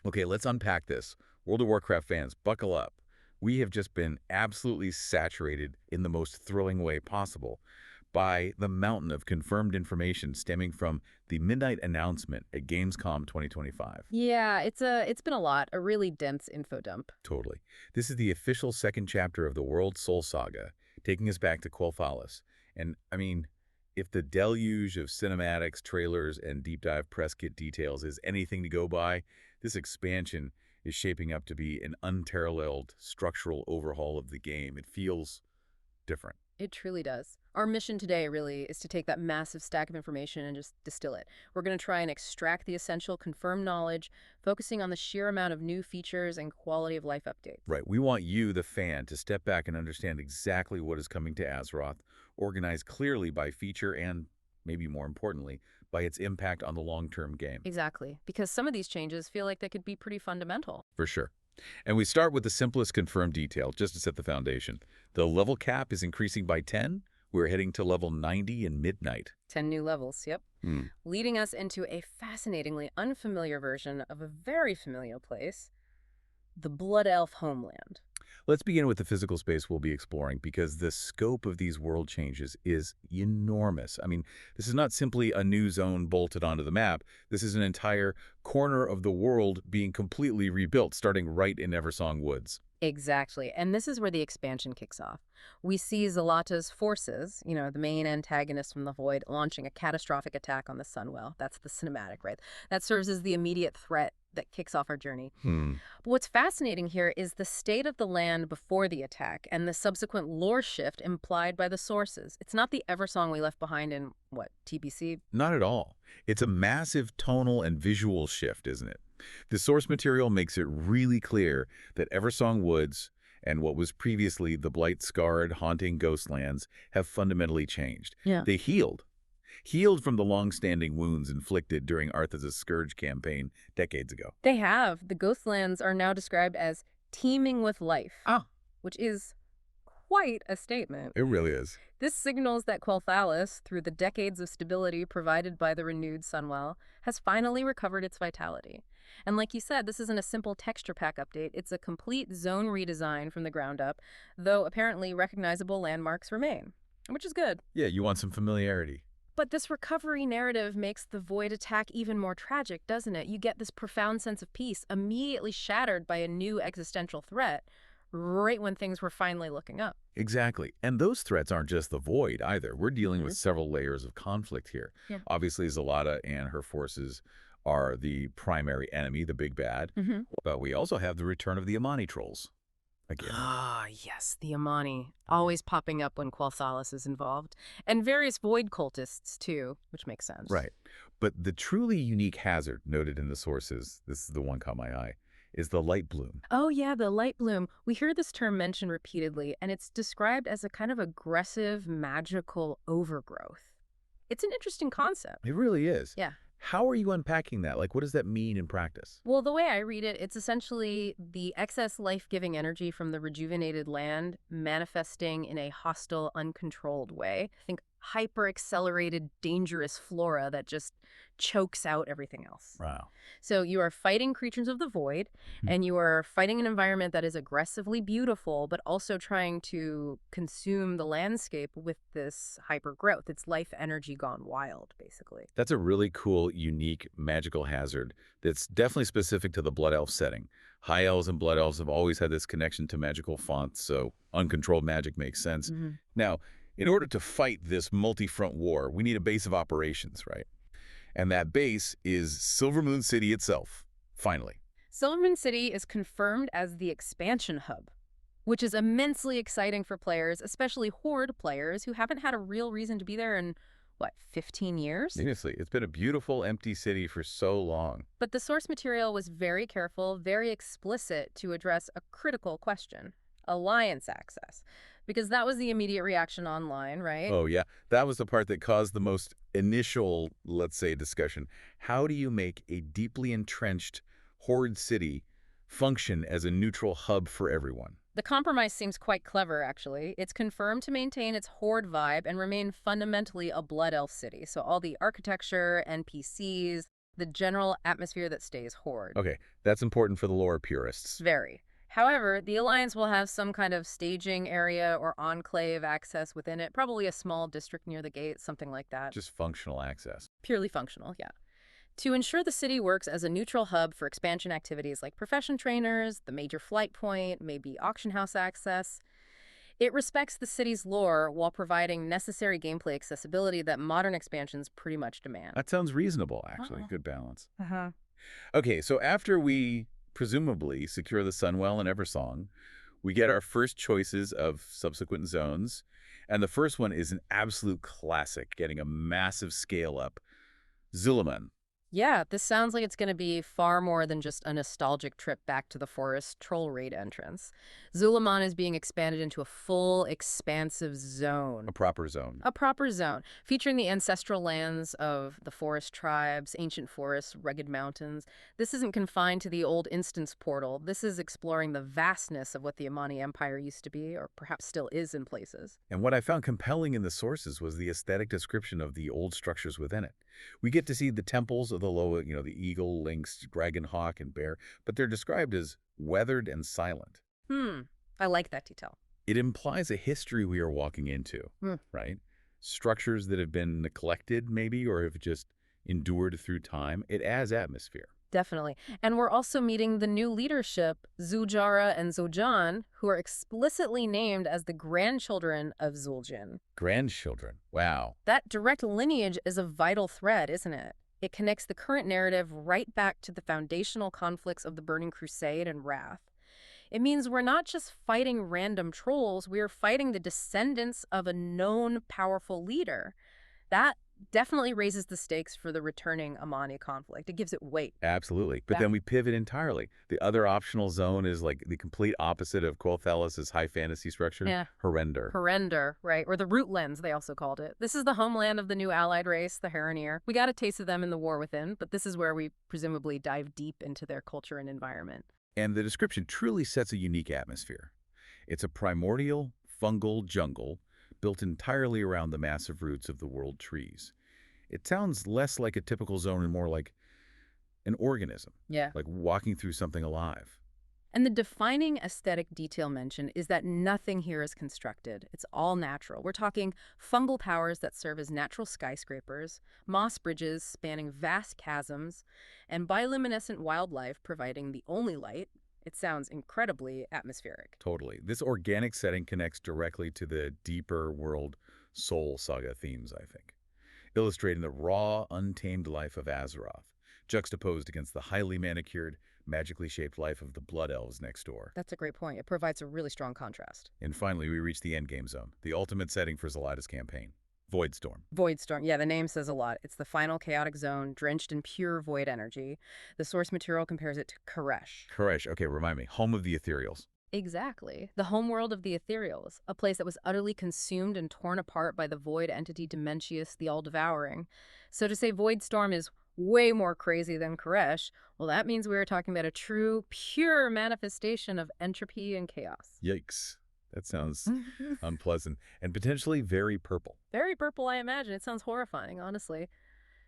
Okay, let's unpack this. World of Warcraft fans, buckle up. We have just been absolutely saturated in the most thrilling way possible by the mountain of confirmed information stemming from the midnight announcement at Gamescom 2025. Yeah, it's been a lot, a really dense info dump. Totally. This is the official second chapter of the World Soul Saga, taking us back to Quel'Thalas. And, I mean, if the deluge of cinematics, trailers, and deep dive press kit details is anything to go by, this expansion is shaping up to be an unparalleled structural overhaul of the game. It feels different. It truly does. Our mission today really is to take that massive stack of information and just distill it. We're going to try and extract the essential confirmed knowledge, focusing on the sheer amount of new features and quality of life updates. Right. We want you, the fan, to step back and understand exactly what is coming to Azeroth, organized clearly by feature and, maybe more importantly, by its impact on the long-term game. Exactly, because some of these changes feel like they could be pretty fundamental. For sure. And we start with the simplest confirmed detail, just to set the foundation. The level cap is increasing by 10. We're heading to level 90 in midnight. 10 new levels, yep. Leading us into a fascinatingly unfamiliar version of a very familiar place, the Blood Elf homeland. Let's begin with the physical space we'll be exploring because the scope of these world changes is enormous. I mean, this is not simply a new zone bolted onto the map. This is an entire corner of the world being completely rebuilt, starting right in Eversong Woods. Exactly, and this is where the expansion kicks off. We see Zalata's forces, the main antagonist from the Void, launching a catastrophic attack on the Sunwell. That's the cinematic, right? That serves as the immediate threat that kicks off our journey. But what's fascinating here is the state of the land before the attack and the subsequent lore shift implied by the sources. It's not the Eversong we left behind in, TBC? Not at all. It's a massive tonal and visual shift, isn't it? The source material makes it really clear that Eversong Woods and what was previously the blight-scarred, haunting ghostlands have fundamentally changed. Yeah. They healed from the long-standing wounds inflicted during Arthas' Scourge campaign decades ago. They have. The Ghostlands are now described as teeming with life, which is quite a statement. It really is. This signals that Quel'Thalas, through the decades of stability provided by the renewed Sunwell, has finally recovered its vitality. And like you said, this isn't a simple texture pack update. It's a complete zone redesign from the ground up, though apparently recognizable landmarks remain, which is good. Yeah, you want some familiarity. But this recovery narrative makes the Void attack even more tragic, doesn't it? You get this profound sense of peace, immediately shattered by a new existential threat, right when things were finally looking up. Exactly. And those threats aren't just the Void either. We're dealing with several layers of conflict here. Yeah. Obviously, Zalata and her forces are the primary enemy, the big bad. But we also have the return of the Amani trolls. Again. Ah, yes, the Amani, always popping up when Quel'Thalas is involved. And various Void cultists, too, which makes sense. Right. But the truly unique hazard noted in the sources, this is the one caught my eye, is the light bloom. Oh, yeah, the light bloom. We hear this term mentioned repeatedly, and it's described as a kind of aggressive, magical overgrowth. It's an interesting concept. It really is. Yeah. How are you unpacking that? Like, what does that mean in practice? Well, the way I read it, it's essentially the excess life-giving energy from the rejuvenated land manifesting in a hostile, uncontrolled way. Think hyper-accelerated, dangerous flora that just chokes out everything else. Wow. So you are fighting creatures of the Void, and you are fighting an environment that is aggressively beautiful, but also trying to consume the landscape with this hyper-growth. It's life energy gone wild, basically. That's a really cool, unique, magical hazard that's definitely specific to the Blood Elf setting. High Elves and Blood Elves have always had this connection to magical fonts, so uncontrolled magic makes sense. Now, in order to fight this multi-front war, we need a base of operations, right? And that base is Silvermoon City itself, finally. Silvermoon City is confirmed as the expansion hub, which is immensely exciting for players, especially Horde players who haven't had a real reason to be there in, 15 years? Seriously, it's been a beautiful, empty city for so long. But the source material was very careful, very explicit to address a critical question: alliance access. Because that was the immediate reaction online, right? Oh, yeah. That was the part that caused the most initial, let's say, discussion. How do you make a deeply entrenched Horde city function as a neutral hub for everyone? The compromise seems quite clever, actually. It's confirmed to maintain its Horde vibe and remain fundamentally a Blood Elf city. So all the architecture, NPCs, the general atmosphere that stays Horde. Okay, that's important for the lore purists. Very. However, the Alliance will have some kind of staging area or enclave access within it, probably a small district near the gate, something like that. Just functional access. Purely functional, yeah. To ensure the city works as a neutral hub for expansion activities like profession trainers, the major flight point, maybe auction house access, it respects the city's lore while providing necessary gameplay accessibility that modern expansions pretty much demand. That sounds reasonable, actually. Good balance. Uh-huh. Okay, so after we presumably secure the Sunwell and Eversong, we get our first choices of subsequent zones, and the first one is an absolute classic, getting a massive scale up. zul'aman. Yeah, this sounds like it's going to be far more than just a nostalgic trip back to the forest troll raid entrance. zul'aman is being expanded into a full, expansive zone. A proper zone. A proper zone, featuring the ancestral lands of the forest tribes, ancient forests, rugged mountains. This isn't confined to the old instance portal. This is exploring the vastness of what the Amani Empire used to be, or perhaps still is in places. And what I found compelling in the sources was the aesthetic description of the old structures within it. We get to see the temples of the Loa, the eagle, lynx, dragon, hawk, and bear, but they're described as weathered and silent. I like that detail. It implies a history we are walking into, right? Structures that have been neglected, maybe, or have just endured through time. It adds atmosphere. Definitely. And we're also meeting the new leadership, Zujara and Zojan, who are explicitly named as the grandchildren of Zul'jin. Grandchildren. Wow. That direct lineage is a vital thread, isn't it? It connects the current narrative right back to the foundational conflicts of the Burning Crusade and Wrath. It means we're not just fighting random trolls, we're fighting the descendants of a known powerful leader. That definitely raises the stakes for the returning Amani conflict. It gives it weight. Absolutely. But then we pivot entirely. The other optional zone is like the complete opposite of Quel'Thalas' high fantasy structure. Yeah. Haraneer. Haraneer, right, or the Rootlands, they also called it. This is the homeland of the new allied race, the Haraneer. We got a taste of them in The War Within, but this is where we presumably dive deep into their culture and environment. And the description truly sets a unique atmosphere. It's a primordial, fungal jungle built entirely around the massive roots of the world trees. It sounds less like a typical zone and more like an organism. Yeah. Like walking through something alive. And the defining aesthetic detail mentioned is that nothing here is constructed. It's all natural. We're talking fungal powers that serve as natural skyscrapers, moss bridges spanning vast chasms, and bioluminescent wildlife providing the only light. It sounds incredibly atmospheric. Totally. This organic setting connects directly to the deeper world soul saga themes, I think, illustrating the raw, untamed life of Azeroth, juxtaposed against the highly manicured, magically shaped life of the Blood Elves next door. That's a great point. It provides a really strong contrast. And finally, we reach the endgame zone, the ultimate setting for Zelada's campaign, Voidstorm. Voidstorm. Yeah, the name says a lot. It's the final chaotic zone, drenched in pure void energy. The source material compares it to Koresh. Koresh, okay, remind me, home of the Ethereals. Exactly. The homeworld of the Ethereals, a place that was utterly consumed and torn apart by the void entity Dementius, the All-Devouring. So to say Voidstorm is way more crazy than Koresh, well, that means we are talking about a true, pure manifestation of entropy and chaos. Yikes. That sounds unpleasant and potentially very purple. Very purple, I imagine. It sounds horrifying, honestly.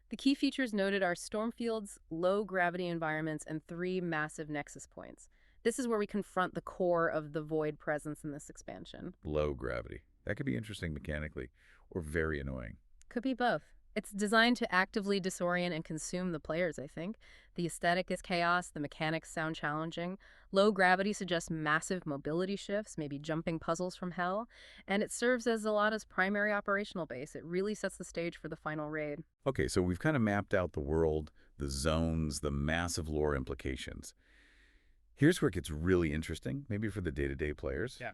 The key features noted are storm fields, low-gravity environments, and 3 massive nexus points. This is where we confront the core of the void presence in this expansion. Low gravity. That could be interesting mechanically, or very annoying. Could be both. It's designed to actively disorient and consume the players, I think. The aesthetic is chaos, the mechanics sound challenging. Low gravity suggests massive mobility shifts, maybe jumping puzzles from hell, and it serves as Zelada's primary operational base. It really sets the stage for the final raid. Okay, so we've kind of mapped out the world, the zones, the massive lore implications. Here's where it gets really interesting, maybe for the day-to-day players. Yeah.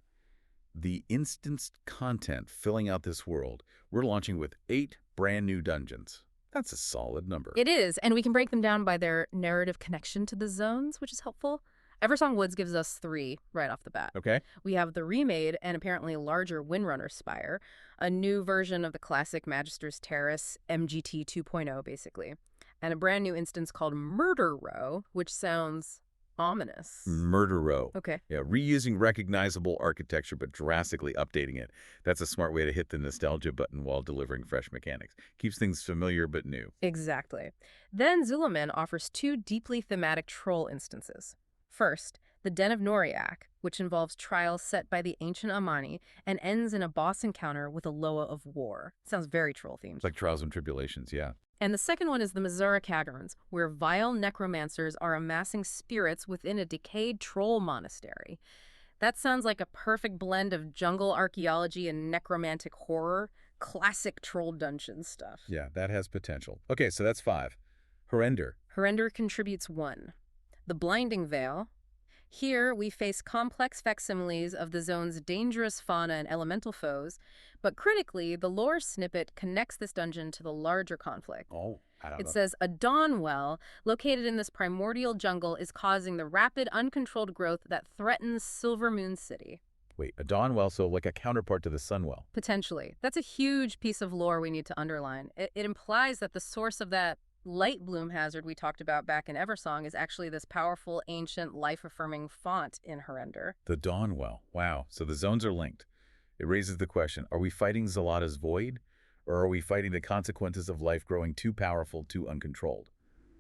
The instanced content filling out this world, we're launching with 8 brand new dungeons. That's a solid number. It is, and we can break them down by their narrative connection to the zones, which is helpful. Eversong Woods gives us 3 right off the bat. Okay. We have the remade and apparently larger Windrunner Spire, a new version of the classic Magister's Terrace, MGT 2.0 basically, and a brand new instance called Murder Row, which sounds Ominous. Murder Row. Okay. Yeah, reusing recognizable architecture but drastically updating it. That's a smart way to hit the nostalgia button while delivering fresh mechanics. Keeps things familiar but new. Exactly. Then zul'aman offers two deeply thematic troll instances. First, the Den of Noriak, which involves trials set by the ancient Amani and ends in a boss encounter with a Loa of War. Sounds very troll-themed. It's like Trials and Tribulations, yeah. And the second one is the Mazura Caverns, where vile necromancers are amassing spirits within a decayed troll monastery. That sounds like a perfect blend of jungle archaeology and necromantic horror. Classic troll dungeon stuff. Yeah, that has potential. Okay, so that's 5. Haraneer. Haraneer contributes 1. The Blinding Veil. Here, we face complex facsimiles of the zone's dangerous fauna and elemental foes, but critically, the lore snippet connects this dungeon to the larger conflict. Oh, I don't It know. says a dawn well located in this primordial jungle is causing the rapid, uncontrolled growth that threatens Silver Moon City. Wait, a dawn well, so like a counterpart to the sun well. Potentially. That's a huge piece of lore we need to underline. It implies that the source of that light bloom hazard we talked about back in Eversong is actually this powerful, ancient, life-affirming font in Haraneer. The dawn well. Wow, so the zones are linked. It raises the question, are we fighting Zul'aman's void? Or are we fighting the consequences of life growing too powerful, too uncontrolled?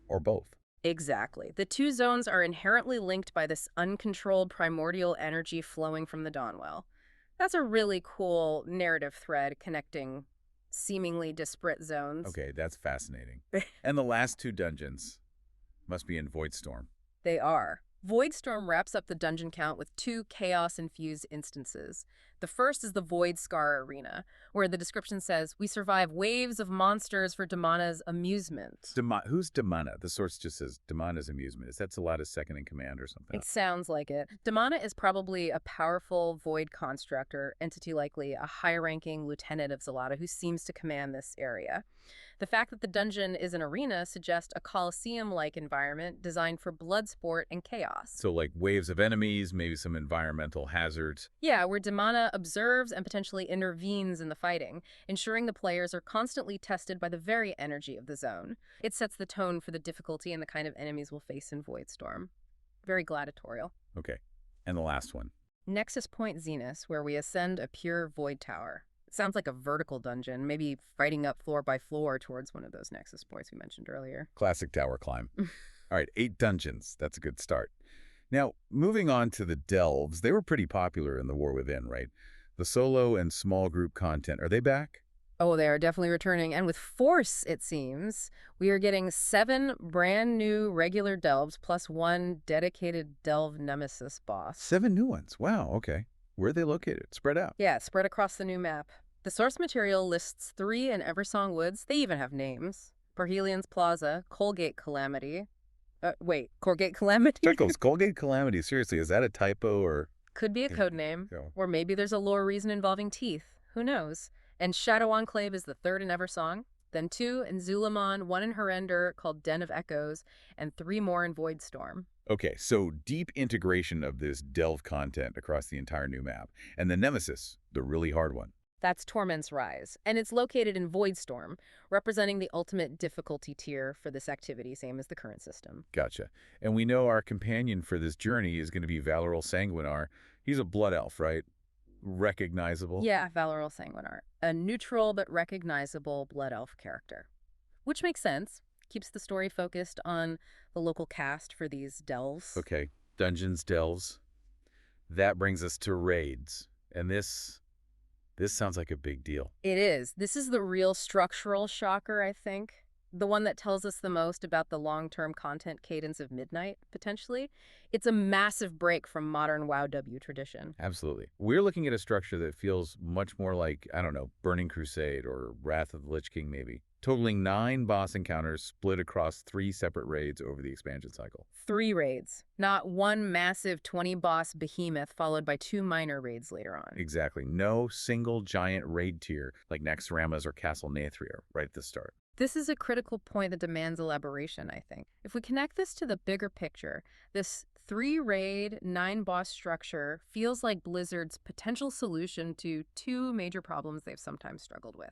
Or both? Exactly. The two zones are inherently linked by this uncontrolled primordial energy flowing from the Dawnwell. That's a really cool narrative thread connecting seemingly disparate zones. Okay, that's fascinating. And the last 2 dungeons must be in Voidstorm. They are. Voidstorm wraps up the dungeon count with 2 chaos-infused instances. The first is the Void Scar Arena, where the description says, "We survive waves of monsters for Damana's amusement." Who's Damana? The source just says Damana's amusement. Is that Zul'aman's second in command or something? It sounds like it. Damana is probably a powerful void constructor, entity likely a high-ranking lieutenant of Zul'ata who seems to command this area. The fact that the dungeon is an arena suggests a Colosseum-like environment designed for blood sport and chaos. So like waves of enemies, maybe some environmental hazards. Yeah, where Damana observes and potentially intervenes in the fighting, ensuring the players are constantly tested by the very energy of the zone. It sets the tone for the difficulty and the kind of enemies we'll face in Voidstorm. Very gladiatorial. Okay, and the last one. Nexus Point Zenith, where we ascend a pure void tower. It sounds like a vertical dungeon, maybe fighting up floor by floor towards one of those Nexus points we mentioned earlier. Classic tower climb. All right, 8 dungeons. That's a good start. Now, moving on to the delves, they were pretty popular in the War Within, right? The solo and small group content, are they back? Oh, they are definitely returning, and with force, it seems. We are getting 7 brand new regular delves plus 1 dedicated delve nemesis boss. 7 new ones. Wow, okay. Where are they located? Spread out. Yeah, spread across the new map. The source material lists 3 in Eversong Woods. They even have names. Parhelian's Plaza, Colgate Calamity. Colgate Calamity? Chuckles, Colgate Calamity. Seriously, is that a typo or? Could be a code name. Yeah. Or maybe there's a lore reason involving teeth. Who knows? And Shadow Enclave is the 3rd in Eversong. Then 2 in Zul'aman, 1 in Haraneer called Den of Echoes, and 3 more in Voidstorm. Okay, so deep integration of this delve content across the entire new map. And the Nemesis, the really hard one. That's Torment's Rise, and it's located in Voidstorm, representing the ultimate difficulty tier for this activity, same as the current system. Gotcha. And we know our companion for this journey is going to be Valoril Sanguinar. He's a blood elf, right? Recognizable? Yeah, Valoril Sanguinar, a neutral but recognizable blood elf character. Which makes sense. Keeps the story focused on the local cast for these delves. Okay, dungeons, delves. That brings us to raids. And this sounds like a big deal. It is. This is the real structural shocker, I think. The one that tells us the most about the long-term content cadence of Midnight, potentially. It's a massive break from modern WoW tradition. Absolutely. We're looking at a structure that feels much more like, I don't know, Burning Crusade or Wrath of the Lich King maybe. Totaling 9 boss encounters split across 3 separate raids over the expansion cycle. 3 raids, not one massive 20-boss behemoth followed by 2 minor raids later on. Exactly. No single giant raid tier like Naxxramas or Castle Nathria right at the start. This is a critical point that demands elaboration, I think. If we connect this to the bigger picture, this 3-raid, 9-boss structure feels like Blizzard's potential solution to 2 major problems they've sometimes struggled with.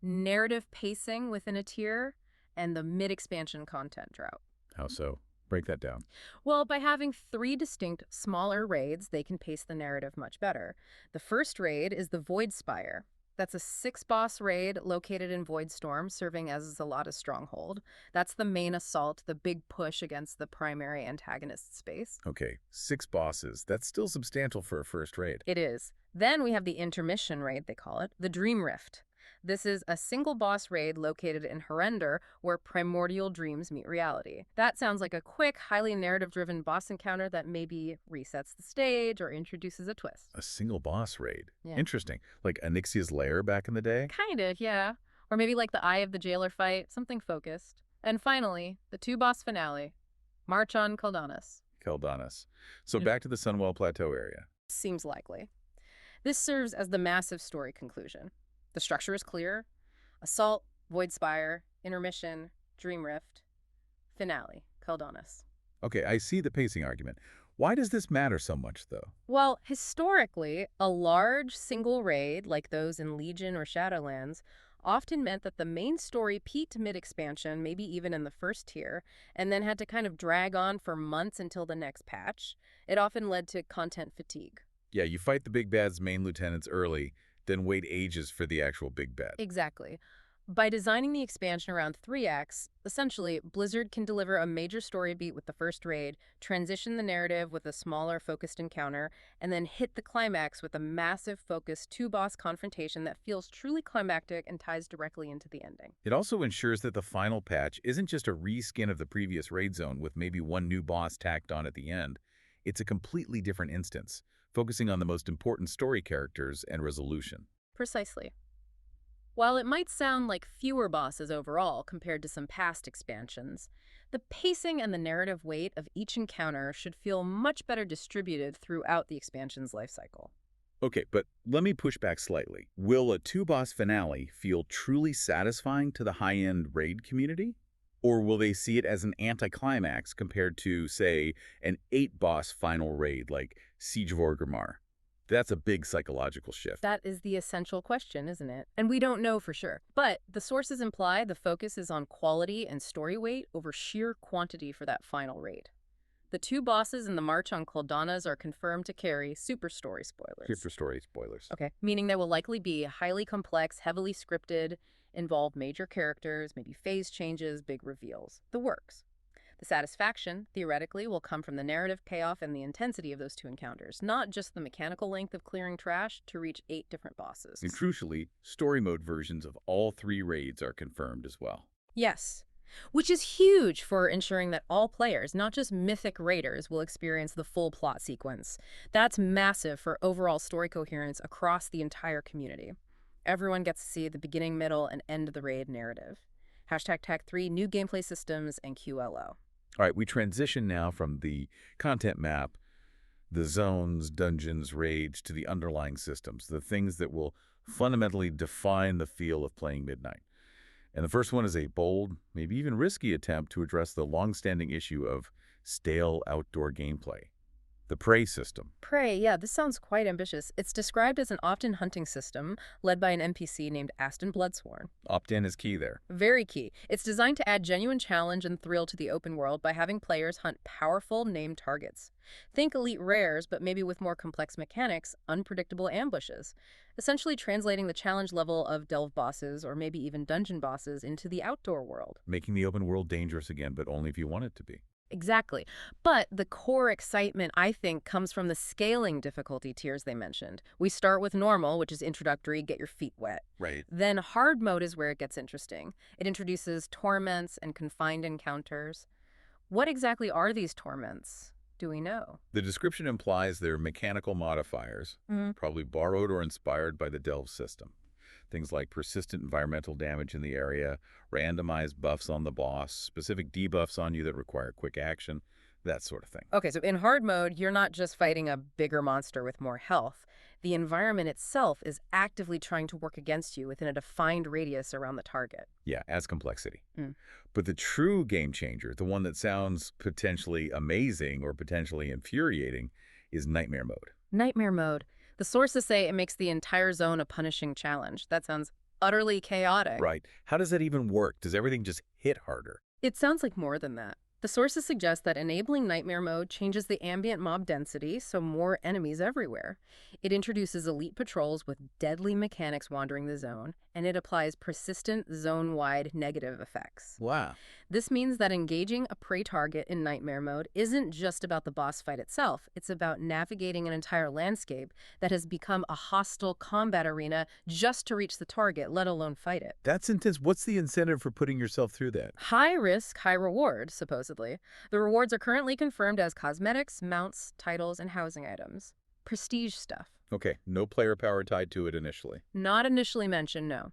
Narrative pacing within a tier and the mid-expansion content drought. How so? Break that down. Well, by having 3 distinct, smaller raids, they can pace the narrative much better. The first raid is the Void Spire. That's a 6-boss raid located in Voidstorm, serving as Zalata's stronghold. That's the main assault, the big push against the primary antagonist space. Okay, 6 bosses. That's still substantial for a first raid. It is. Then we have the intermission raid, they call it, the Dream Rift. This is a single boss raid located in Haraneer where primordial dreams meet reality. That sounds like a quick, highly narrative-driven boss encounter that maybe resets the stage or introduces a twist. A single boss raid. Yeah. Interesting. Like Onyxia's Lair back in the day? Kind of, yeah. Or maybe like the Eye of the Jailer fight, something focused. And finally, the 2-boss finale, March on Caldanis. Caldanis. So back to the Sunwell Plateau area. Seems likely. This serves as the massive story conclusion. The structure is clear. Assault, Void Spire, Intermission, Dream Rift, Finale, Caldanis. Okay, I see the pacing argument. Why does this matter so much, though? Well, historically, a large single raid, like those in Legion or Shadowlands, often meant that the main story peaked mid-expansion, maybe even in the first tier, and then had to kind of drag on for months until the next patch. It often led to content fatigue. Yeah, you fight the big bad's main lieutenants early, then wait ages for the actual big bad. Exactly. By designing the expansion around 3 acts, essentially, Blizzard can deliver a major story beat with the first raid, transition the narrative with a smaller, focused encounter, and then hit the climax with a massive, focused 2-boss confrontation that feels truly climactic and ties directly into the ending. It also ensures that the final patch isn't just a reskin of the previous raid zone with maybe one new boss tacked on at the end. It's a completely different instance, focusing on the most important story characters and resolution. Precisely. While it might sound like fewer bosses overall compared to some past expansions, the pacing and the narrative weight of each encounter should feel much better distributed throughout the expansion's lifecycle. Okay, but let me push back slightly. Will a 2-boss finale feel truly satisfying to the high-end raid community? Or will they see it as an anticlimax compared to, say, an 8-boss final raid like Siege of Orgrimmar? That's a big psychological shift. That is the essential question, isn't it? And we don't know for sure. But the sources imply the focus is on quality and story weight over sheer quantity for that final raid. The 2 bosses in the March on Caldanis are confirmed to carry super story spoilers. Super story spoilers. Okay, meaning they will likely be highly complex, heavily scripted, involve major characters, maybe phase changes, big reveals. The works. The satisfaction, theoretically, will come from the narrative payoff and the intensity of those 2 encounters, not just the mechanical length of clearing trash to reach 8 different bosses. And crucially, story mode versions of all 3 raids are confirmed as well. Yes, which is huge for ensuring that all players, not just mythic raiders, will experience the full plot sequence. That's massive for overall story coherence across the entire community. Everyone gets to see the beginning, middle, and end of the raid narrative. #Tag3, new gameplay systems, and QLO. All right, we transition now from the content map, the zones, dungeons, raids, to the underlying systems, the things that will fundamentally define the feel of playing Midnight. And the first one is a bold, maybe even risky attempt to address the long-standing issue of stale outdoor gameplay. The Prey system. Prey, yeah, this sounds quite ambitious. It's described as an opt-in hunting system led by an NPC named Aston Bloodsworn. Opt-in is key there. Very key. It's designed to add genuine challenge and thrill to the open world by having players hunt powerful, named targets. Think elite rares, but maybe with more complex mechanics, unpredictable ambushes. Essentially translating the challenge level of delve bosses, or maybe even dungeon bosses, into the outdoor world. Making the open world dangerous again, but only if you want it to be. Exactly. But the core excitement, I think, comes from the scaling difficulty tiers they mentioned. We start with normal, which is introductory, get your feet wet. Right. Then hard mode is where it gets interesting. It introduces torments and confined encounters. What exactly are these torments? Do we know? The description implies they're mechanical modifiers, probably borrowed or inspired by the delve system. Things like persistent environmental damage in the area, randomized buffs on the boss, specific debuffs on you that require quick action, that sort of thing. Okay, so in hard mode, you're not just fighting a bigger monster with more health. The environment itself is actively trying to work against you within a defined radius around the target. Yeah, adds complexity. But the true game changer, the one that sounds potentially amazing or potentially infuriating, is nightmare mode. Nightmare mode. The sources say it makes the entire zone a punishing challenge. That sounds utterly chaotic. Right. How does that even work? Does everything just hit harder? It sounds like more than that. The sources suggest that enabling Nightmare mode changes the ambient mob density, so more enemies everywhere. It introduces elite patrols with deadly mechanics wandering the zone, and it applies persistent zone-wide negative effects. Wow. This means that engaging a prey target in Nightmare mode isn't just about the boss fight itself, it's about navigating an entire landscape that has become a hostile combat arena just to reach the target, let alone fight it. That's intense. What's the incentive for putting yourself through that? High risk, high reward, supposedly. The rewards are currently confirmed as cosmetics, mounts, titles, and housing items. Prestige stuff. Okay, no player power tied to it initially. Not initially mentioned, no.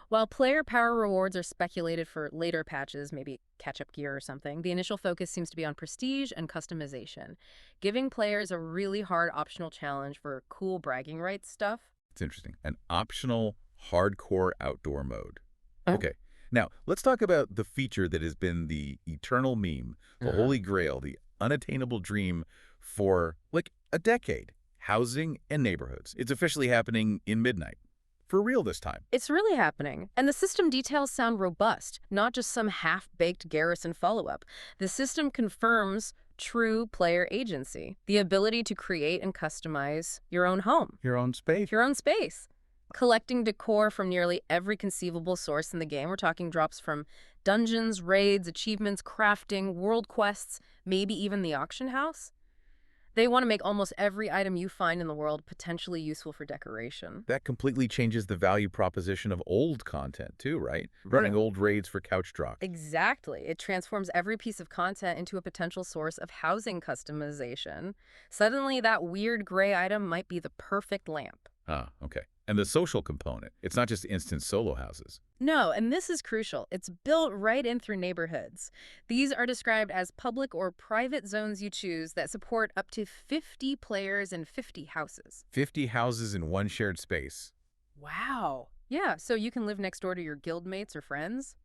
While player power rewards are speculated for later patches, maybe catch-up gear or something, the initial focus seems to be on prestige and customization, giving players a really hard optional challenge for cool bragging rights stuff. It's interesting. An optional hardcore outdoor mode. Oh. Okay. Now, let's talk about the feature that has been the eternal meme, the holy grail, the unattainable dream for like a decade. Housing and neighborhoods. It's officially happening in midnight. For real this time. It's really happening, and the system details sound robust, not just some half-baked garrison follow-up. The system confirms true player agency, the ability to create and customize your own home. Your own space. Your own space. Collecting decor from nearly every conceivable source in the game. We're talking drops from dungeons, raids, achievements, crafting, world quests, maybe even the auction house. They want to make almost every item you find in the world potentially useful for decoration. That completely changes the value proposition of old content too, right? Running old raids for couch drops. Exactly. It transforms every piece of content into a potential source of housing customization. Suddenly, that weird gray item might be the perfect lamp. Ah, okay. And the social component. It's not just instant solo houses. No, and this is crucial. It's built right in through neighborhoods. These are described as public or private zones you choose that support up to 50 players and 50 houses. 50 houses in one shared space. Wow. Yeah, so you can live next door to your guildmates or friends.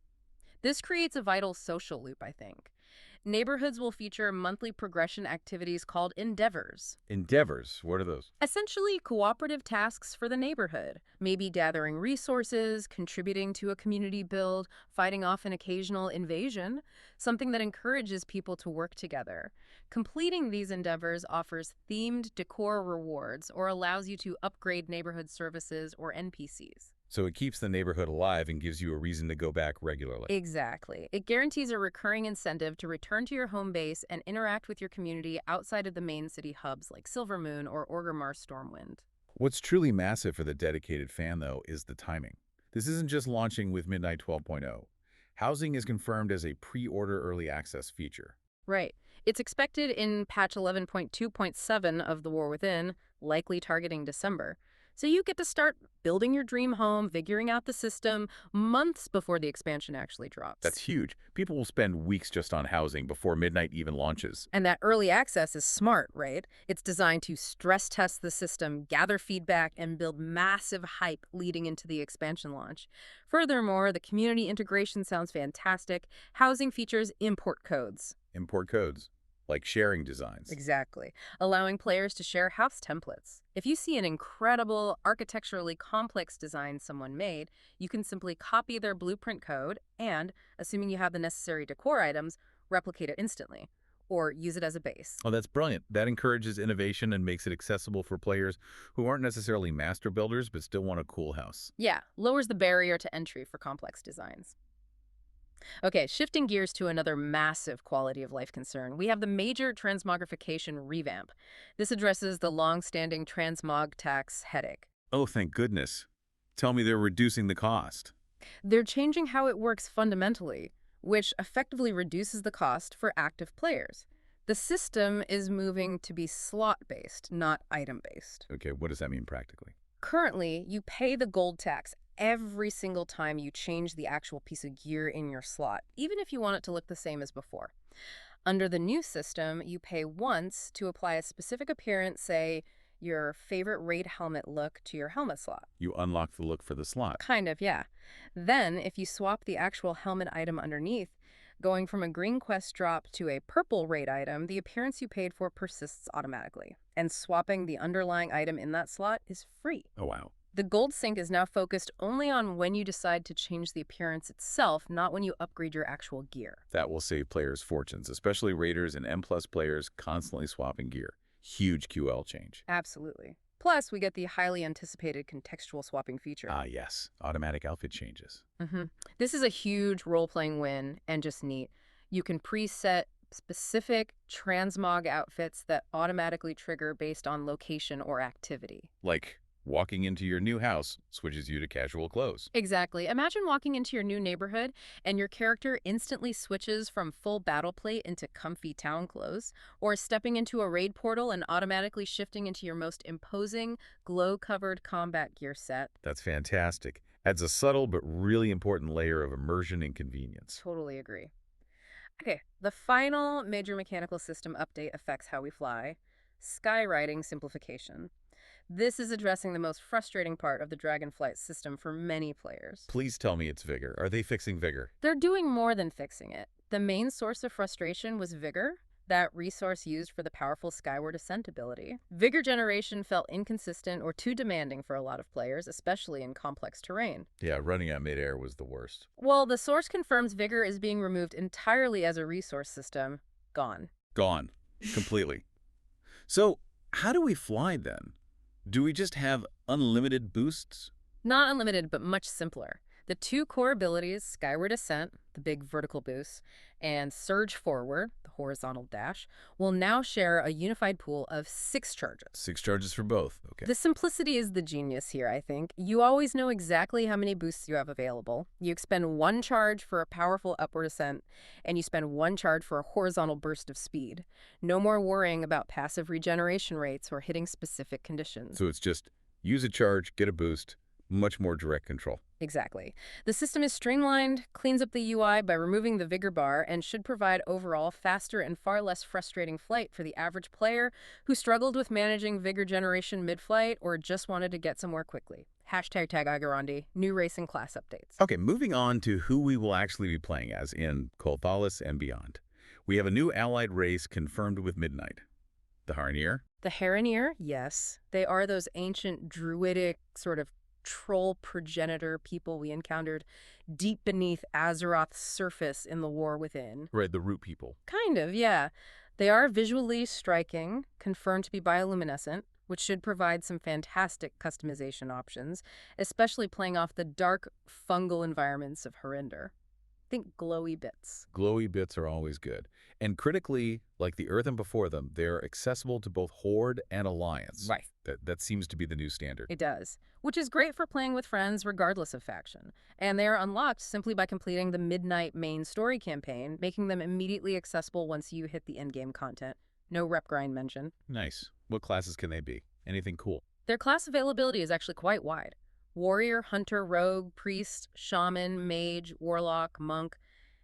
This creates a vital social loop, I think. Neighborhoods will feature monthly progression activities called endeavors. Endeavors, what are those? Essentially, cooperative tasks for the neighborhood. Maybe gathering resources, contributing to a community build, fighting off an occasional invasion, something that encourages people to work together. Completing these endeavors offers themed decor rewards or allows you to upgrade neighborhood services or NPCs. So it keeps the neighborhood alive and gives you a reason to go back regularly. Exactly. It guarantees a recurring incentive to return to your home base and interact with your community outside of the main city hubs like Silvermoon or Orgrimmar Stormwind. What's truly massive for the dedicated fan, though, is the timing. This isn't just launching with Midnight 12.0. Housing is confirmed as a pre-order early access feature. Right. It's expected in patch 11.2.7 of The War Within, likely targeting December. So you get to start building your dream home, figuring out the system, months before the expansion actually drops. That's huge. People will spend weeks just on housing before Midnight even launches. And that early access is smart, right? It's designed to stress test the system, gather feedback, and build massive hype leading into the expansion launch. Furthermore, the community integration sounds fantastic. Housing features import codes. Import codes, like sharing designs. Exactly. Allowing players to share house templates. If you see an incredible, architecturally complex design someone made, you can simply copy their blueprint code and, assuming you have the necessary decor items, replicate it instantly, or use it as a base. Oh, that's brilliant. That encourages innovation and makes it accessible for players who aren't necessarily master builders but still want a cool house. Yeah, lowers the barrier to entry for complex designs. Okay, shifting gears to another massive quality of life concern, we have the major transmogrification revamp. This addresses the long-standing transmog tax headache. Oh, thank goodness. Tell me they're reducing the cost. They're changing how it works fundamentally, which effectively reduces the cost for active players. The system is moving to be slot-based, not item-based. Okay, what does that mean practically? Currently, you pay the gold tax every single time you change the actual piece of gear in your slot, even if you want it to look the same as before. Under the new system, you pay once to apply a specific appearance, say, your favorite raid helmet look to your helmet slot. You unlock the look for the slot. Kind of, yeah. Then, if you swap the actual helmet item underneath, going from a green quest drop to a purple raid item, the appearance you paid for persists automatically. And swapping the underlying item in that slot is free. Oh, wow. The gold sync is now focused only on when you decide to change the appearance itself, not when you upgrade your actual gear. That will save players fortunes, especially raiders and M+ players constantly swapping gear. Huge QL change. Absolutely. Plus, we get the highly anticipated contextual swapping feature. Ah, yes. Automatic outfit changes. This is a huge role-playing win and just neat. You can preset specific transmog outfits that automatically trigger based on location or activity. Like, walking into your new house switches you to casual clothes. Exactly. Imagine walking into your new neighborhood and your character instantly switches from full battle plate into comfy town clothes, or stepping into a raid portal and automatically shifting into your most imposing, glow-covered combat gear set. That's fantastic. Adds a subtle but really important layer of immersion and convenience. Totally agree. Okay, the final major mechanical system update affects how we fly: Skydriding simplification. This is addressing the most frustrating part of the Dragonflight system for many players. Please tell me it's Vigor. Are they fixing Vigor? They're doing more than fixing it. The main source of frustration was Vigor, that resource used for the powerful skyward ascent ability. Vigor generation felt inconsistent or too demanding for a lot of players, especially in complex terrain. Yeah, running at midair was the worst. Well, the source confirms Vigor is being removed entirely as a resource system. Gone. Gone. Completely. So, how do we fly then? Do we just have unlimited boosts? Not unlimited, but much simpler. The two core abilities, Skyward Ascent, the big vertical boost, and Surge Forward, the horizontal dash, will now share a unified pool of 6 charges. 6 charges for both. Okay. The simplicity is the genius here, I think. You always know exactly how many boosts you have available. You expend 1 charge for a powerful upward ascent, and you spend 1 charge for a horizontal burst of speed. No more worrying about passive regeneration rates or hitting specific conditions. So it's just use a charge, get a boost, much more direct control. Exactly. The system is streamlined, cleans up the UI by removing the vigor bar, and should provide overall faster and far less frustrating flight for the average player who struggled with managing vigor generation mid-flight or just wanted to get somewhere quickly. Hashtag tag Igarandi, new race and class updates. Okay, moving on to who we will actually be playing as in Kolthalis and beyond. We have a new allied race confirmed with Midnight. The Haraneer? The Haraneer, yes. They are those ancient druidic sort of troll progenitor people we encountered deep beneath Azeroth's surface in the War Within. Right, the root people. Kind of, yeah. They are visually striking, confirmed to be bioluminescent, which should provide some fantastic customization options, especially playing off the dark, fungal environments of Haraneer. Think glowy bits. Glowy bits are always good. And critically, like the Earthen before them, they're accessible to both Horde and Alliance. Right. That seems to be the new standard. It does, which is great for playing with friends regardless of faction. And they are unlocked simply by completing the Midnight main story campaign, making them immediately accessible once you hit the endgame content. No rep grind mention. Nice. What classes can they be? Anything cool? Their class availability is actually quite wide. Warrior, Hunter, Rogue, Priest, Shaman, Mage, Warlock, Monk,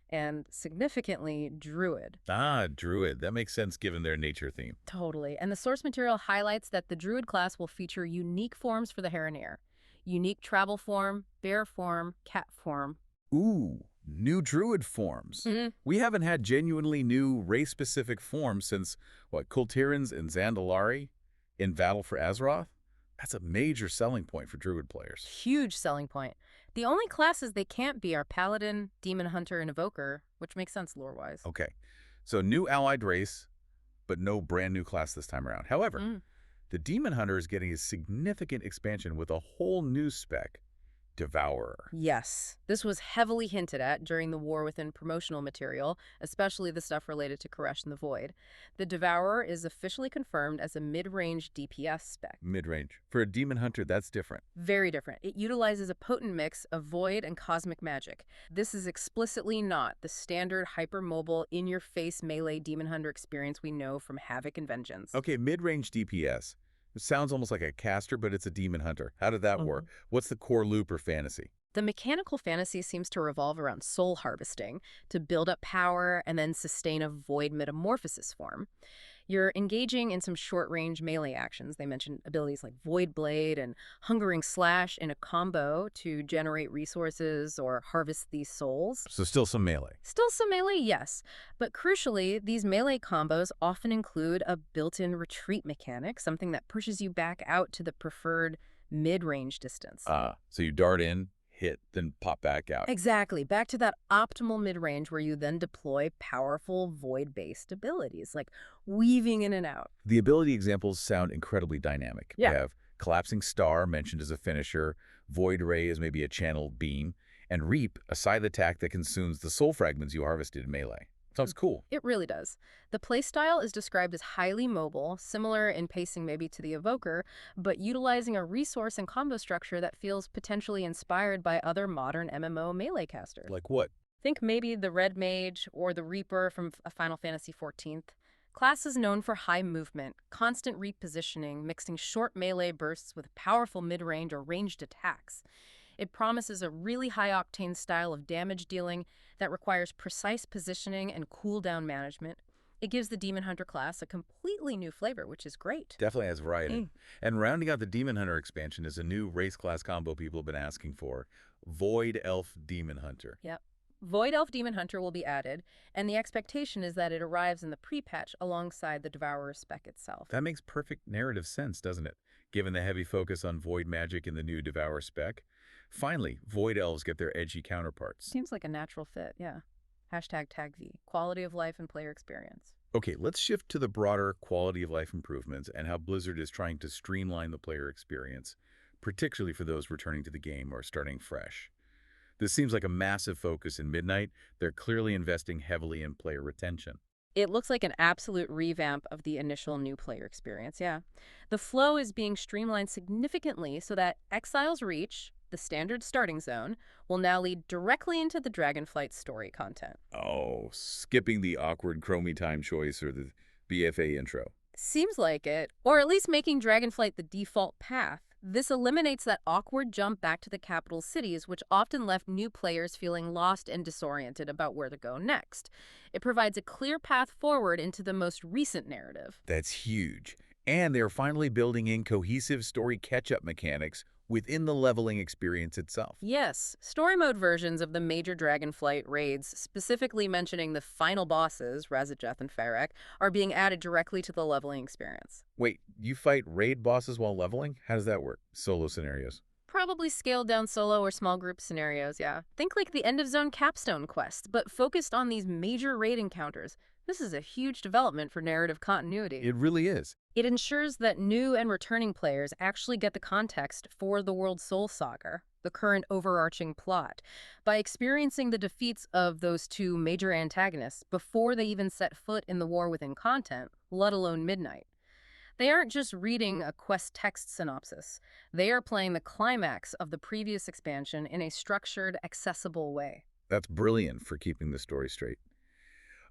and significantly Druid. Ah, Druid. That makes sense given their nature theme. Totally. And the source material highlights that the Druid class will feature unique forms for the Haraneer. Unique travel form, bear form, cat form. Ooh, new Druid forms. We haven't had genuinely new race-specific forms since, Kultirans and Zandalari in Battle for Azeroth? That's a major selling point for Druid players. Huge selling point. The only classes they can't be are Paladin, Demon Hunter, and Evoker, which makes sense lore-wise. Okay, so new allied race, but no brand new class this time around. However, the Demon Hunter is getting a significant expansion with a whole new spec, Devourer. Yes, this was heavily hinted at during the War Within promotional material, especially the stuff related to Koresh and the Void. The Devourer is officially confirmed as a mid-range DPS spec. Mid-range. For a Demon Hunter, that's different. Very different. It utilizes a potent mix of Void and Cosmic Magic. This is explicitly not the standard hypermobile, in-your-face melee Demon Hunter experience we know from Havoc and Vengeance. Okay, mid-range DPS. It sounds almost like a caster, but it's a Demon Hunter. How did that work? What's the core loop or fantasy? The mechanical fantasy seems to revolve around soul harvesting to build up power and then sustain a void metamorphosis form. You're engaging in some short-range melee actions. They mentioned abilities like Void Blade and Hungering Slash in a combo to generate resources or harvest these souls. So still some melee. Still some melee, yes. But crucially, these melee combos often include a built-in retreat mechanic, something that pushes you back out to the preferred mid-range distance. So you dart in, hit, then pop back out. Exactly. Back to that optimal mid-range where you then deploy powerful void-based abilities, like weaving in and out. The ability examples sound incredibly dynamic. We Yeah. have Collapsing Star mentioned as a finisher, Void Ray as maybe a channeled beam, and Reap, a scythe attack that consumes the soul fragments you harvested in melee. Sounds cool. It really does. The playstyle is described as highly mobile, similar in pacing maybe to the Evoker, but utilizing a resource and combo structure that feels potentially inspired by other modern MMO melee casters. Like what? Think maybe the Red Mage or the Reaper from Final Fantasy XIV. Classes known for high movement, constant repositioning, mixing short melee bursts with powerful mid-range or ranged attacks. It promises a really high-octane style of damage dealing that requires precise positioning and cooldown management. It gives the Demon Hunter class a completely new flavor, which is great. Definitely has variety. And rounding out the Demon Hunter expansion is a new race class combo people have been asking for, Void Elf Demon Hunter. Yep. Void Elf Demon Hunter will be added, and the expectation is that it arrives in the pre-patch alongside the Devourer spec itself. That makes perfect narrative sense, doesn't it? Given the heavy focus on void magic in the new Devourer spec. Finally, Void Elves get their edgy counterparts. Seems like a natural fit, yeah. Hashtag tag V, quality of life and player experience. Okay, let's shift to the broader quality of life improvements and how Blizzard is trying to streamline the player experience, particularly for those returning to the game or starting fresh. This seems like a massive focus in Midnight. They're clearly investing heavily in player retention. It looks like an absolute revamp of the initial new player experience, yeah. The flow is being streamlined significantly so that Exile's Reach, the standard starting zone, will now lead directly into the Dragonflight story content. Oh, skipping the awkward Chromie time choice or the BFA intro. Seems like it, or at least making Dragonflight the default path. This eliminates that awkward jump back to the capital cities, which often left new players feeling lost and disoriented about where to go next. It provides a clear path forward into the most recent narrative. That's huge. And they're finally building in cohesive story catch-up mechanics within the leveling experience itself. Yes, story mode versions of the major Dragonflight raids, specifically mentioning the final bosses, Razajeth and Farrak, are being added directly to the leveling experience. Wait, you fight raid bosses while leveling? How does that work? Solo scenarios. Probably scaled down solo or small group scenarios, yeah. Think like the End of Zone capstone quest, but focused on these major raid encounters. This is a huge development for narrative continuity. It really is. It ensures that new and returning players actually get the context for the World Soul Saga, the current overarching plot, by experiencing the defeats of those two major antagonists before they even set foot in the War Within content, let alone Midnight. They aren't just reading a quest text synopsis. They are playing the climax of the previous expansion in a structured, accessible way. That's brilliant for keeping the story straight.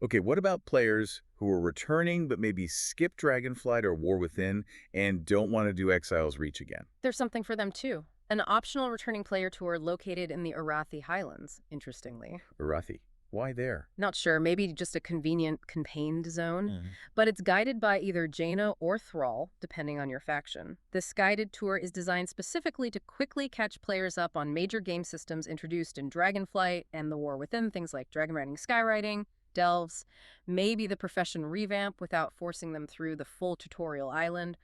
Okay, what about players who are returning but maybe skip Dragonflight or War Within and don't want to do Exile's Reach again? There's something for them too. An optional returning player tour located in the Arathi Highlands, interestingly. Arathi. Why there? Not sure, maybe just a convenient contained zone, but it's guided by either Jaina or Thrall, depending on your faction. This guided tour is designed specifically to quickly catch players up on major game systems introduced in Dragonflight and the War Within, things like Dragonriding, Skydriding, Delves, maybe the profession revamp without forcing them through the full tutorial island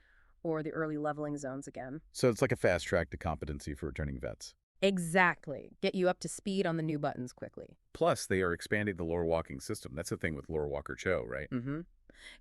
or the early leveling zones again. So it's like a fast track to competency for returning vets. Exactly. Get you up to speed on the new buttons quickly. Plus, they are expanding the lore walking system. That's the thing with Lore Walker Cho, right?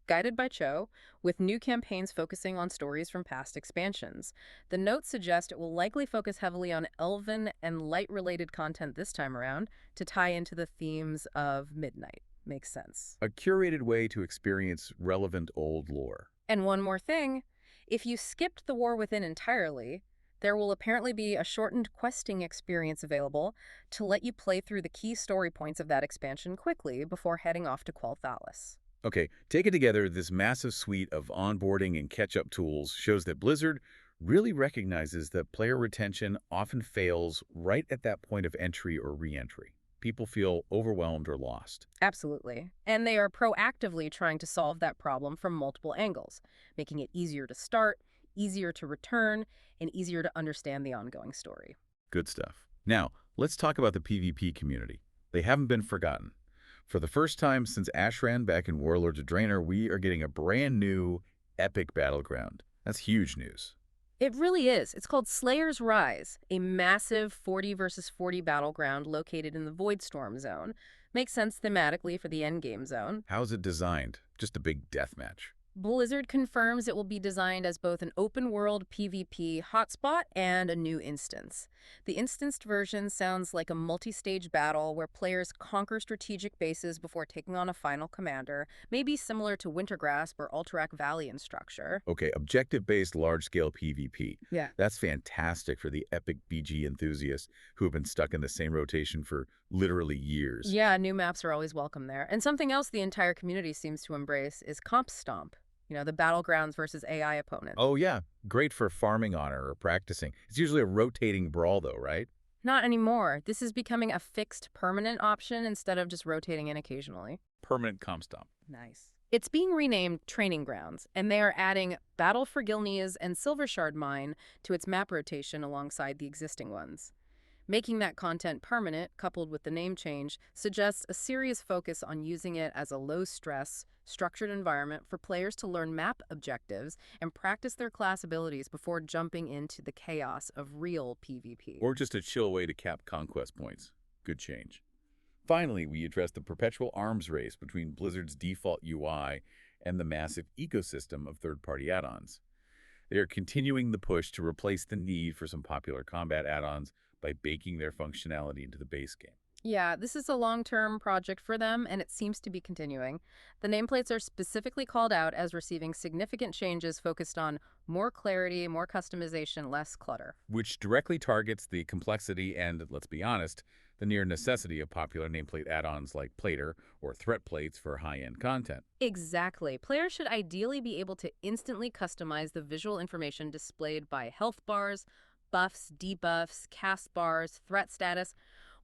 Guided by Cho, with new campaigns focusing on stories from past expansions. The notes suggest it will likely focus heavily on elven and light-related content this time around to tie into the themes of Midnight. Makes sense. A curated way to experience relevant old lore. And one more thing, if you skipped the War Within entirely, there will apparently be a shortened questing experience available to let you play through the key story points of that expansion quickly before heading off to Quel'Thalas. Okay, taken together, this massive suite of onboarding and catch-up tools shows that Blizzard really recognizes that player retention often fails right at that point of entry or re-entry. People feel overwhelmed or lost. Absolutely. And they are proactively trying to solve that problem from multiple angles, making it easier to start, easier to return, and easier to understand the ongoing story. Good stuff. Now, let's talk about the PvP community. They haven't been forgotten. For the first time since Ashran back in Warlords of Draenor, we are getting a brand new epic battleground. That's huge news. It really is. It's called Slayer's Rise, a massive 40 versus 40 battleground located in the Voidstorm zone. Makes sense thematically for the endgame zone. How's it designed? Just a big death match. Blizzard confirms it will be designed as both an open-world PvP hotspot and a new instance. The instanced version sounds like a multi-stage battle where players conquer strategic bases before taking on a final commander, maybe similar to Wintergrasp or Alterac Valley in structure. Okay, objective-based large-scale PvP. Yeah. That's fantastic for the epic BG enthusiasts who have been stuck in the same rotation for literally years. Yeah, new maps are always welcome there. And something else the entire community seems to embrace is Comp Stomp. The battlegrounds versus AI opponents. Oh yeah, great for farming honor or practicing. It's usually a rotating brawl though, right? Not anymore. This is becoming a fixed, permanent option instead of just rotating in occasionally. Permanent comp stomp. Nice. It's being renamed Training Grounds, and they are adding Battle for Gilneas and Silvershard Mine to its map rotation alongside the existing ones. Making that content permanent, coupled with the name change, suggests a serious focus on using it as a low-stress, structured environment for players to learn map objectives and practice their class abilities before jumping into the chaos of real PvP. Or just a chill way to cap conquest points. Good change. Finally, we address the perpetual arms race between Blizzard's default UI and the massive ecosystem of third-party add-ons. They are continuing the push to replace the need for some popular combat add-ons by baking their functionality into the base game. Yeah, this is a long-term project for them, and it seems to be continuing. The nameplates are specifically called out as receiving significant changes focused on more clarity, more customization, less clutter. Which directly targets the complexity and, let's be honest, the near necessity of popular nameplate add-ons like Plater or Threat Plates for high-end content. Exactly. Players should ideally be able to instantly customize the visual information displayed by health bars, buffs, debuffs, cast bars, threat status,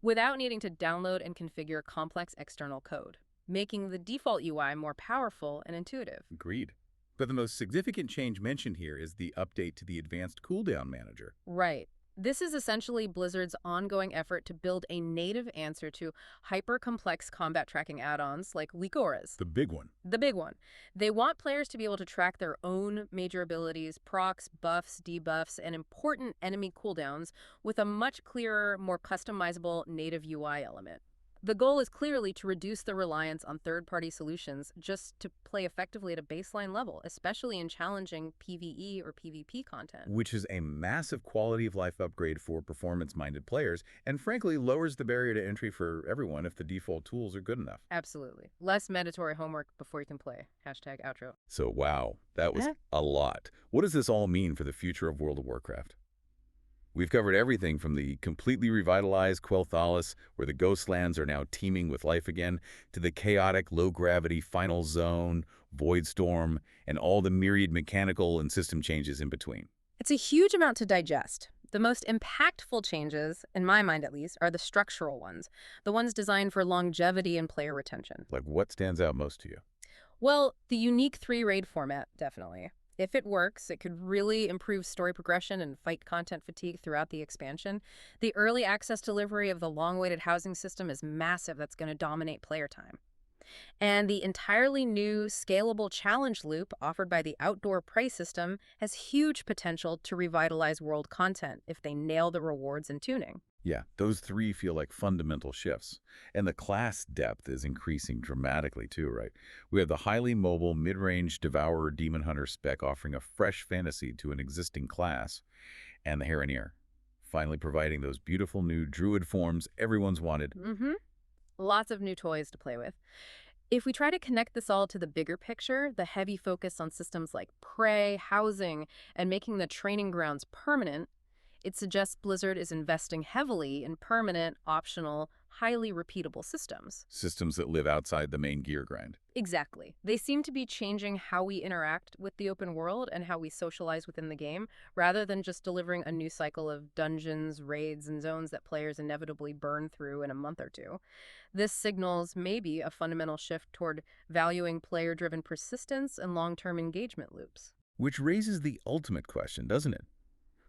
without needing to download and configure complex external code, making the default UI more powerful and intuitive. Agreed. But the most significant change mentioned here is the update to the advanced cooldown manager. Right. This is essentially Blizzard's ongoing effort to build a native answer to hyper-complex combat tracking add-ons like Likora's. The big one. The big one. They want players to be able to track their own major abilities, procs, buffs, debuffs, and important enemy cooldowns with a much clearer, more customizable native UI element. The goal is clearly to reduce the reliance on third-party solutions just to play effectively at a baseline level, especially in challenging PvE or PvP content. Which is a massive quality of life upgrade for performance-minded players and frankly lowers the barrier to entry for everyone if the default tools are good enough. Absolutely. Less mandatory homework before you can play. Hashtag outro. So wow, that was a lot. What does this all mean for the future of World of Warcraft? We've covered everything from the completely revitalized Quel'Thalas, where the Ghostlands are now teeming with life again, to the chaotic, low-gravity Final Zone, Voidstorm, and all the myriad mechanical and system changes in between. It's a huge amount to digest. The most impactful changes, in my mind at least, are the structural ones, the ones designed for longevity and player retention. Like what stands out most to you? Well, the unique 3-raid format, definitely. If it works, it could really improve story progression and fight content fatigue throughout the expansion. The early access delivery of the long-awaited housing system is massive. That's going to dominate player time. And the entirely new scalable challenge loop offered by the outdoor prey system has huge potential to revitalize world content if they nail the rewards and tuning. Yeah, those three feel like fundamental shifts. And the class depth is increasing dramatically too, right? We have the highly mobile, mid-range Devourer Demon Hunter spec offering a fresh fantasy to an existing class, and the Haraneer, finally providing those beautiful new druid forms everyone's wanted. Lots of new toys to play with. If we try to connect this all to the bigger picture, the heavy focus on systems like prey, housing, and making the training grounds permanent, it suggests Blizzard is investing heavily in permanent, optional, highly repeatable systems. Systems that live outside the main gear grind. Exactly. They seem to be changing how we interact with the open world and how we socialize within the game, rather than just delivering a new cycle of dungeons, raids, and zones that players inevitably burn through in a month or two. This signals maybe a fundamental shift toward valuing player-driven persistence and long-term engagement loops. Which raises the ultimate question, doesn't it?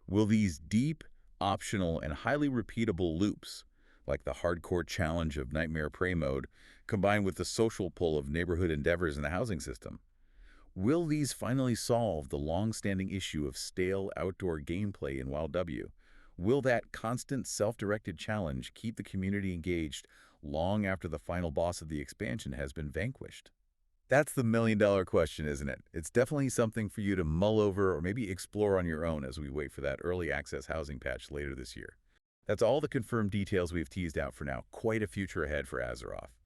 Will these deep, optional, and highly repeatable loops, like the hardcore challenge of Nightmare Prey mode, combined with the social pull of neighborhood endeavors in the housing system, Will these finally solve the long-standing issue of stale outdoor gameplay in WoW W? Will that constant self-directed challenge keep the community engaged long after the final boss of the expansion has been vanquished? That's the million-dollar question, isn't it? It's definitely something for you to mull over or maybe explore on your own as we wait for that early access housing patch later this year. That's all the confirmed details we've teased out for now. Quite a future ahead for Azeroth.